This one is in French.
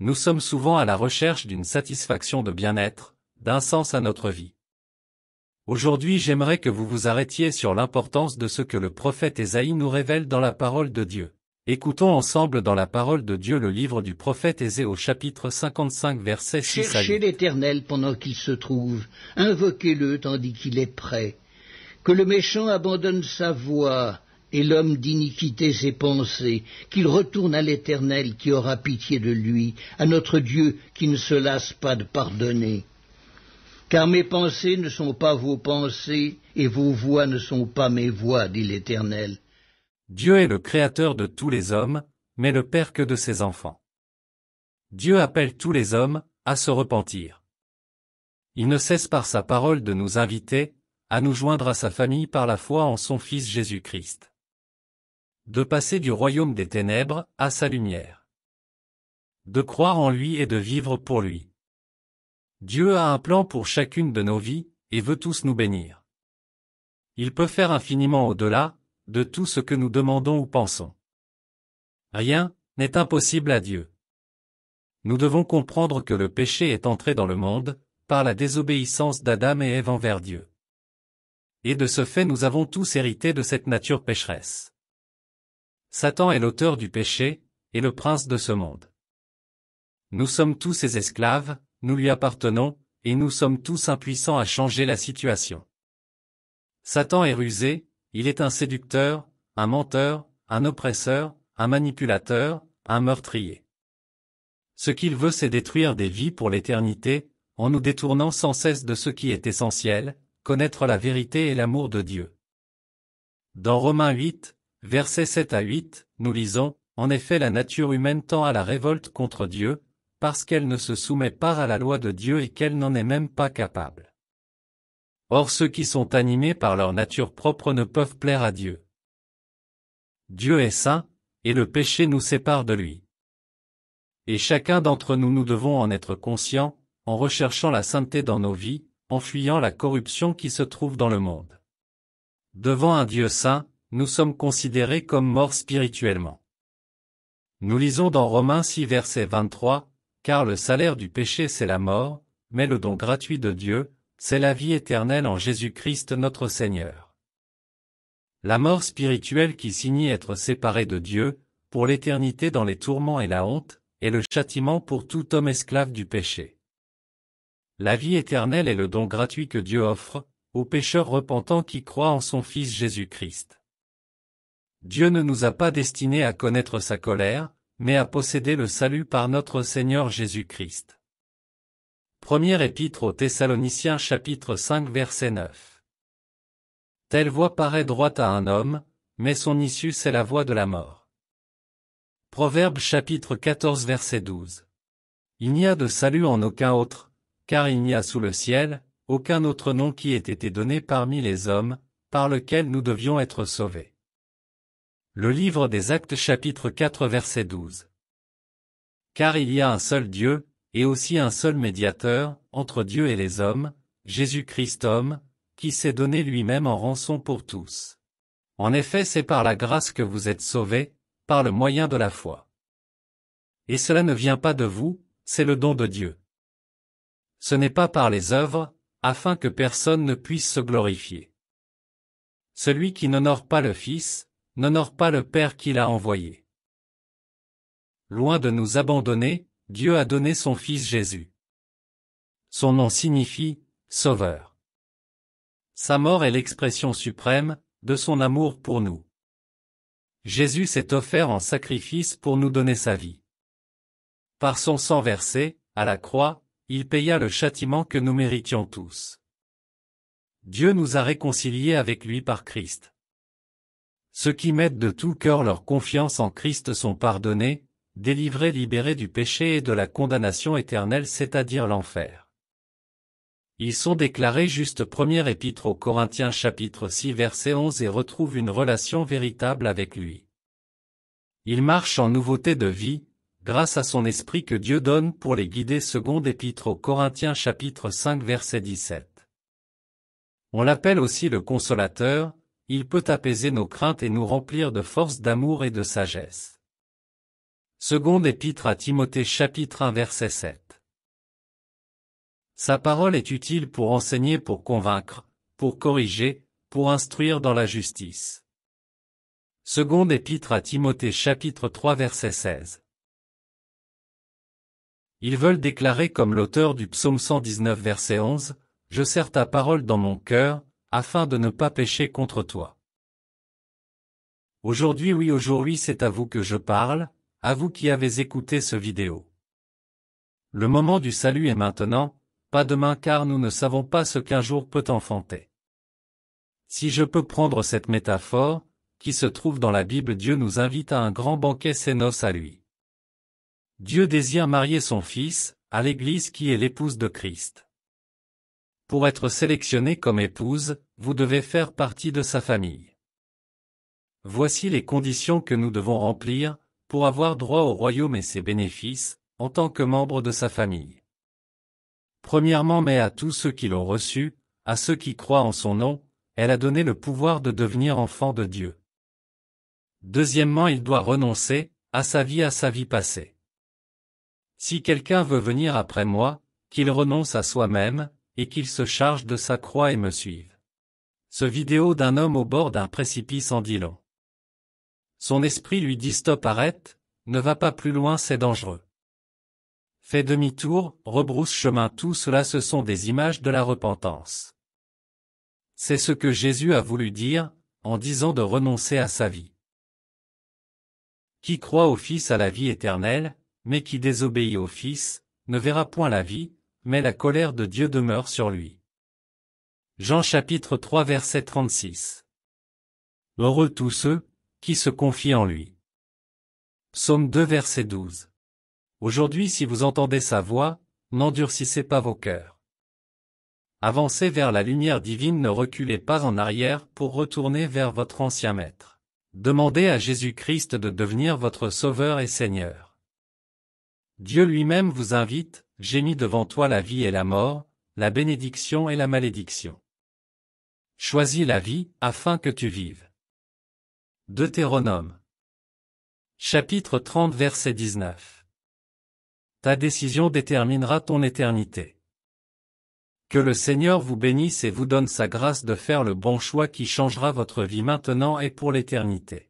Nous sommes souvent à la recherche d'une satisfaction de bien-être, d'un sens à notre vie. Aujourd'hui, j'aimerais que vous vous arrêtiez sur l'importance de ce que le prophète Ésaïe nous révèle dans la parole de Dieu. Écoutons ensemble dans la parole de Dieu le livre du prophète Ésaïe au chapitre 55 versets 6 à 8. Cherchez l'Éternel pendant qu'il se trouve, invoquez-le tandis qu'il est prêt. Que le méchant abandonne sa voie, et l'homme d'iniquité ses pensées, qu'il retourne à l'Éternel qui aura pitié de lui, à notre Dieu qui ne se lasse pas de pardonner. Car mes pensées ne sont pas vos pensées, et vos voies ne sont pas mes voies, dit l'Éternel. Dieu est le créateur de tous les hommes, mais le père que de ses enfants. Dieu appelle tous les hommes à se repentir. Il ne cesse par sa parole de nous inviter à nous joindre à sa famille par la foi en son Fils Jésus-Christ. De passer du royaume des ténèbres à sa lumière. De croire en lui et de vivre pour lui. Dieu a un plan pour chacune de nos vies, et veut tous nous bénir. Il peut faire infiniment au-delà de tout ce que nous demandons ou pensons. Rien n'est impossible à Dieu. Nous devons comprendre que le péché est entré dans le monde, par la désobéissance d'Adam et Ève envers Dieu. Et de ce fait nous avons tous hérité de cette nature pécheresse. Satan est l'auteur du péché, et le prince de ce monde. Nous sommes tous ses esclaves, nous lui appartenons, et nous sommes tous impuissants à changer la situation. Satan est rusé, il est un séducteur, un menteur, un oppresseur, un manipulateur, un meurtrier. Ce qu'il veut, c'est détruire des vies pour l'éternité, en nous détournant sans cesse de ce qui est essentiel, connaître la vérité et l'amour de Dieu. Dans Romains 8, versets 7 à 8, nous lisons, « En effet la nature humaine tend à la révolte contre Dieu, parce qu'elle ne se soumet pas à la loi de Dieu et qu'elle n'en est même pas capable. Or ceux qui sont animés par leur nature propre ne peuvent plaire à Dieu. Dieu est saint, et le péché nous sépare de lui. Et chacun d'entre nous nous devons en être conscients, en recherchant la sainteté dans nos vies, en fuyant la corruption qui se trouve dans le monde. Devant un Dieu saint, nous sommes considérés comme morts spirituellement. Nous lisons dans Romains 6 verset 23, « Car le salaire du péché c'est la mort, mais le don gratuit de Dieu, c'est la vie éternelle en Jésus-Christ notre Seigneur. » La mort spirituelle qui signifie être séparé de Dieu, pour l'éternité dans les tourments et la honte, est le châtiment pour tout homme esclave du péché. La vie éternelle est le don gratuit que Dieu offre, aux pécheurs repentants qui croient en son Fils Jésus-Christ. Dieu ne nous a pas destinés à connaître sa colère, mais à posséder le salut par notre Seigneur Jésus-Christ. Première épître aux Thessaloniciens chapitre 5 verset 9. Telle voie paraît droite à un homme, mais son issue c'est la voie de la mort. Proverbe chapitre 14 verset 12. Il n'y a de salut en aucun autre, car il n'y a sous le ciel, aucun autre nom qui ait été donné parmi les hommes, par lequel nous devions être sauvés. Le livre des Actes chapitre 4 verset 12. Car il y a un seul Dieu, et aussi un seul médiateur, entre Dieu et les hommes, Jésus-Christ homme, qui s'est donné lui-même en rançon pour tous. En effet, c'est par la grâce que vous êtes sauvés, par le moyen de la foi. Et cela ne vient pas de vous, c'est le don de Dieu. Ce n'est pas par les œuvres, afin que personne ne puisse se glorifier. Celui qui n'honore pas le Fils, n'honore pas le Père qui l'a envoyé. Loin de nous abandonner, Dieu a donné son Fils Jésus. Son nom signifie « Sauveur ». Sa mort est l'expression suprême de son amour pour nous. Jésus s'est offert en sacrifice pour nous donner sa vie. Par son sang versé, à la croix, il paya le châtiment que nous méritions tous. Dieu nous a réconciliés avec lui par Christ. Ceux qui mettent de tout cœur leur confiance en Christ sont pardonnés, délivrés, libérés du péché et de la condamnation éternelle, c'est-à-dire l'enfer. Ils sont déclarés justes. Première épître aux Corinthiens chapitre 6 verset 11 et retrouvent une relation véritable avec lui. Ils marchent en nouveauté de vie, grâce à son esprit que Dieu donne pour les guider. Seconde épître aux Corinthiens chapitre 5 verset 17. On l'appelle aussi le consolateur, il peut apaiser nos craintes et nous remplir de force, d'amour et de sagesse. Seconde épître à Timothée chapitre 1 verset 7. Sa parole est utile pour enseigner, pour convaincre, pour corriger, pour instruire dans la justice. Seconde épître à Timothée chapitre 3 verset 16. Ils veulent déclarer comme l'auteur du psaume 119 verset 11, « Je serre ta parole dans mon cœur, afin de ne pas pécher contre toi. » Aujourd'hui oui aujourd'hui c'est à vous que je parle, à vous qui avez écouté ce vidéo. Le moment du salut est maintenant, pas demain car nous ne savons pas ce qu'un jour peut enfanter. Si je peux prendre cette métaphore, qui se trouve dans la Bible, Dieu nous invite à un grand banquet, ses noces à lui. Dieu désire marier son Fils, à l'Église qui est l'épouse de Christ. Pour être sélectionné comme épouse, vous devez faire partie de sa famille. Voici les conditions que nous devons remplir, pour avoir droit au royaume et ses bénéfices, en tant que membre de sa famille. Premièrement, mais à tous ceux qui l'ont reçu, à ceux qui croient en son nom, elle a donné le pouvoir de devenir enfants de Dieu. Deuxièmement, il doit renoncer, à sa vie passée. Si quelqu'un veut venir après moi, qu'il renonce à soi-même, et qu'il se charge de sa croix et me suive. Ce vidéo d'un homme au bord d'un précipice en dit long. Son esprit lui dit stop, arrête, ne va pas plus loin, c'est dangereux. Fais demi-tour, rebrousse chemin, tout cela ce sont des images de la repentance. C'est ce que Jésus a voulu dire, en disant de renoncer à sa vie. Qui croit au Fils a la vie éternelle, mais qui désobéit au Fils, ne verra point la vie, mais la colère de Dieu demeure sur lui. Jean chapitre 3 verset 36. Heureux tous ceux, qui se confient en lui. Psaume 2 verset 12. Aujourd'hui si vous entendez sa voix, n'endurcissez pas vos cœurs. Avancez vers la lumière divine, ne reculez pas en arrière pour retourner vers votre ancien maître. Demandez à Jésus-Christ de devenir votre Sauveur et Seigneur. Dieu lui-même vous invite, j'ai mis devant toi la vie et la mort, la bénédiction et la malédiction. Choisis la vie, afin que tu vives. Deutéronome. Chapitre 30 verset 19. Ta décision déterminera ton éternité. Que le Seigneur vous bénisse et vous donne sa grâce de faire le bon choix qui changera votre vie maintenant et pour l'éternité.